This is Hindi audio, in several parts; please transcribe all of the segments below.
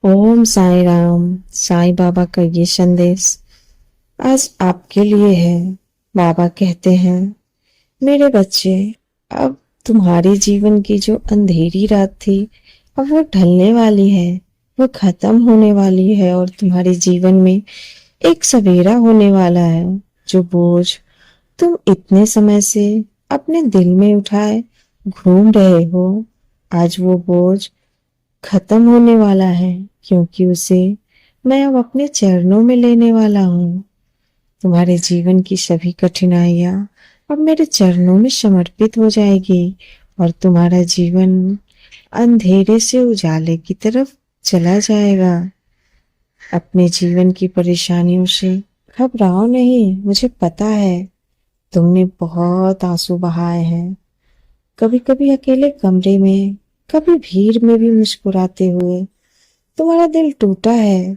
ओम साई राम। साईं बाबा का ये संदेश आज आपके लिए है। बाबा कहते हैं, मेरे बच्चे, अब तुम्हारे जीवन की जो अंधेरी रात थी, अब वो ढलने वाली है, वो खत्म होने वाली है और तुम्हारे जीवन में एक सवेरा होने वाला है। जो बोझ तुम इतने समय से अपने दिल में उठाए घूम रहे हो, आज वो बोझ खत्म होने वाला है, क्योंकि उसे मैं अब अपने चरणों में लेने वाला हूँ। तुम्हारे जीवन की सभी कठिनाइयाँ अब मेरे चरणों में समर्पित हो जाएगी और तुम्हारा जीवन अंधेरे से उजाले की तरफ चला जाएगा। अपने जीवन की परेशानियों से घबराओ नहीं। मुझे पता है तुमने बहुत आंसू बहाए हैं, कभी कभी अकेले कमरे में, कभी भीड़ में भी मुस्कुराते हुए। तुम्हारा दिल टूटा है,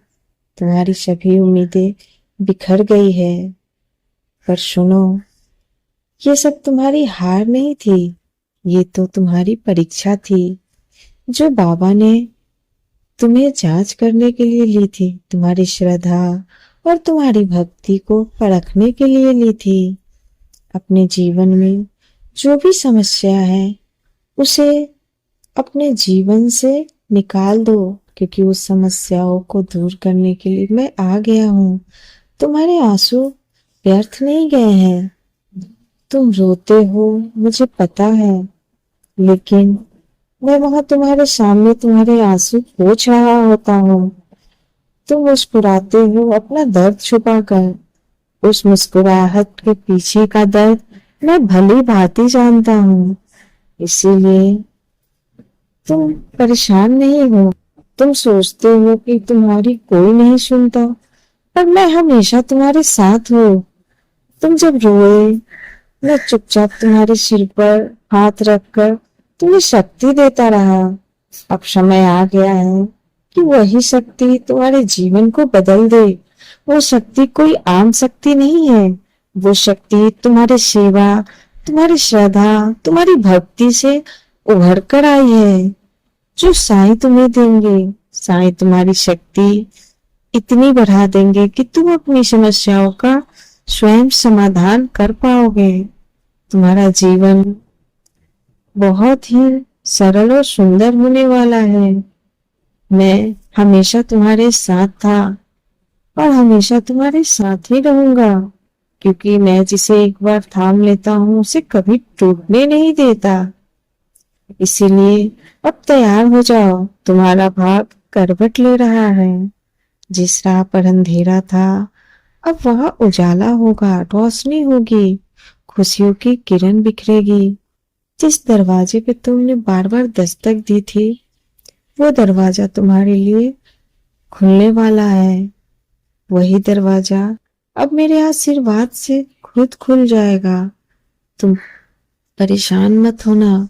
तुम्हारी सभी उम्मीदें बिखर गई है। पर सुनो, ये सब तुम्हारी हार नहीं थी, ये तो तुम्हारी परीक्षा थी, जो बाबा ने तुम्हें जांच करने के लिए ली थी। तुम्हारी श्रद्धा और तुम्हारी भक्ति को परखने के लिए ली थी। अपने जीवन में जो भी समस्या है, उसे अपने जीवन से निकाल दो, क्योंकि उस समस्याओं को दूर करने के लिए मैं आ गया हूँ। तुम्हारे आंसू व्यर्थ नहीं गए हैं। तुम रोते हो, मुझे पता है, लेकिन मैं वहां तुम्हारे सामने तुम्हारे आंसू पोंछ रहा होता हूँ। तुम मुस्कुराते हो अपना दर्द छुपाकर। उस मुस्कुराहट के पीछे का दर्द मैं भली भांति जानता हूँ। इसीलिए तुम परेशान नहीं हो। तुम सोचते हो कि तुम्हारी कोई नहीं सुनता, पर मैं हमेशा तुम्हारे साथ हूँ। तुम जब रोए, मैं चुपचाप तुम्हारे सिर पर हाथ रखकर तुम्हें शक्ति देता रहा। अब समय आ गया है कि वही शक्ति तुम्हारे जीवन को बदल दे। वो शक्ति कोई आम शक्ति नहीं है, वो शक्ति तुम्हारी सेवा, तुम्हारी श्रद्धा, तुम्हारी भक्ति से उभर कर आई है। जो साईं तुम्हें देंगे, साईं तुम्हारी शक्ति इतनी बढ़ा देंगे कि तुम अपनी समस्याओं का स्वयं समाधान कर पाओगे। तुम्हारा जीवन बहुत ही सरल और सुंदर होने वाला है। मैं हमेशा तुम्हारे साथ था और हमेशा तुम्हारे साथ ही रहूंगा, क्योंकि मैं जिसे एक बार थाम लेता हूँ उसे कभी टूटने नहीं देता। इसीलिए अब तैयार हो जाओ, तुम्हारा भाग करवट ले रहा है। जिस राह पर अंधेरा था, अब वहां उजाला होगा, रोशनी होगी, खुशियों की किरण बिखरेगी। जिस दरवाजे पे तुमने बार बार दस्तक दी थी, वो दरवाजा तुम्हारे लिए खुलने वाला है। वही दरवाजा अब मेरे आशीर्वाद से खुद खुल जाएगा। तुम परेशान मत होना,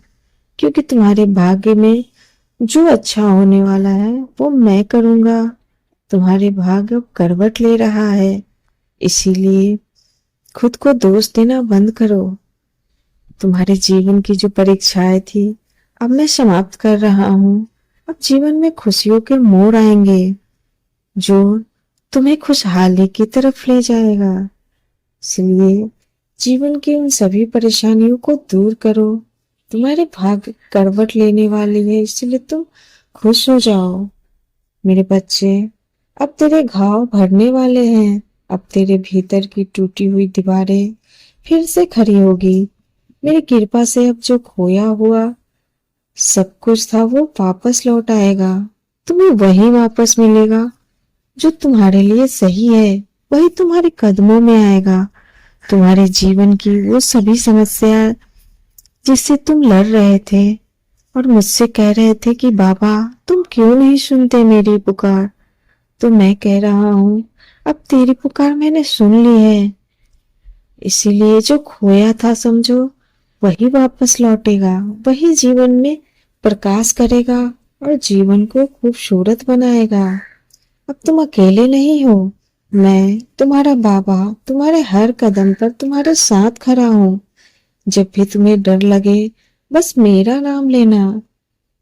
क्योंकि तुम्हारे भाग्य में जो अच्छा होने वाला है वो मैं करूंगा। तुम्हारे भाग्य अब करवट ले रहा है, इसीलिए खुद को दोष देना बंद करो। तुम्हारे जीवन की जो परीक्षाएं थी, अब मैं समाप्त कर रहा हूँ। अब जीवन में खुशियों के मोड़ आएंगे, जो तुम्हें खुशहाली की तरफ ले जाएगा। इसलिए जीवन की उन सभी परेशानियों को दूर करो। तुम्हारे भाग्य करवट लेने वाली है, इसलिए तुम खुश हो जाओ। मेरे बच्चे, अब तेरे घाव भरने वाले हैं। अब तेरे भीतर की टूटी हुई दीवारें फिर से खड़ी होगी। मेरी कृपा से अब जो खोया हुआ सब कुछ था वो वापस लौट आएगा। तुम्हें वही वापस मिलेगा जो तुम्हारे लिए सही है, वही तुम्हारे कदमों में आएगा। तुम्हारे जीवन की वो सभी समस्या जिससे तुम लड़ रहे थे और मुझसे कह रहे थे कि बाबा तुम क्यों नहीं सुनते मेरी पुकार, तो मैं कह रहा हूँ अब तेरी पुकार मैंने सुन ली है। इसीलिए जो खोया था समझो वही वापस लौटेगा, वही जीवन में प्रकाश करेगा और जीवन को खूबसूरत बनाएगा। अब तुम अकेले नहीं हो। मैं तुम्हारा बाबा तुम्हारे हर कदम पर तुम्हारे साथ खड़ा हूँ। जब भी तुम्हें डर लगे, बस मेरा नाम लेना,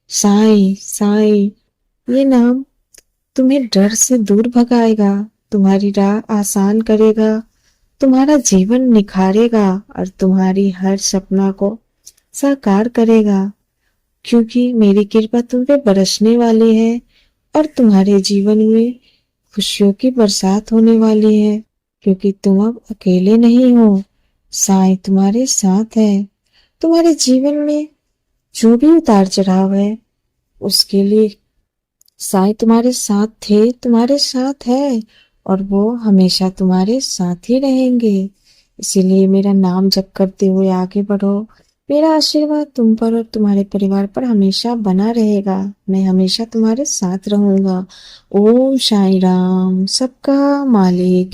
साईं साईं। ये नाम तुम्हें डर से दूर भगाएगा, तुम्हारी राह आसान करेगा, तुम्हारा जीवन निखारेगा और तुम्हारी हर सपना को साकार करेगा। क्योंकि मेरी कृपा तुम पे बरसने वाली है और तुम्हारे जीवन में खुशियों की बरसात होने वाली है। क्योंकि तुम अब अकेले नहीं हो, साईं तुम्हारे साथ है। तुम्हारे जीवन में जो भी उतार चढ़ाव है उसके लिए साईं तुम्हारे साथ थे, तुम्हारे साथ है और वो हमेशा तुम्हारे साथ ही रहेंगे। इसीलिए मेरा नाम जप करते हुए आगे बढ़ो। मेरा आशीर्वाद तुम पर और तुम्हारे परिवार पर हमेशा बना रहेगा। मैं हमेशा तुम्हारे साथ रहूंगा। ओम साईं राम। सबका मालिक।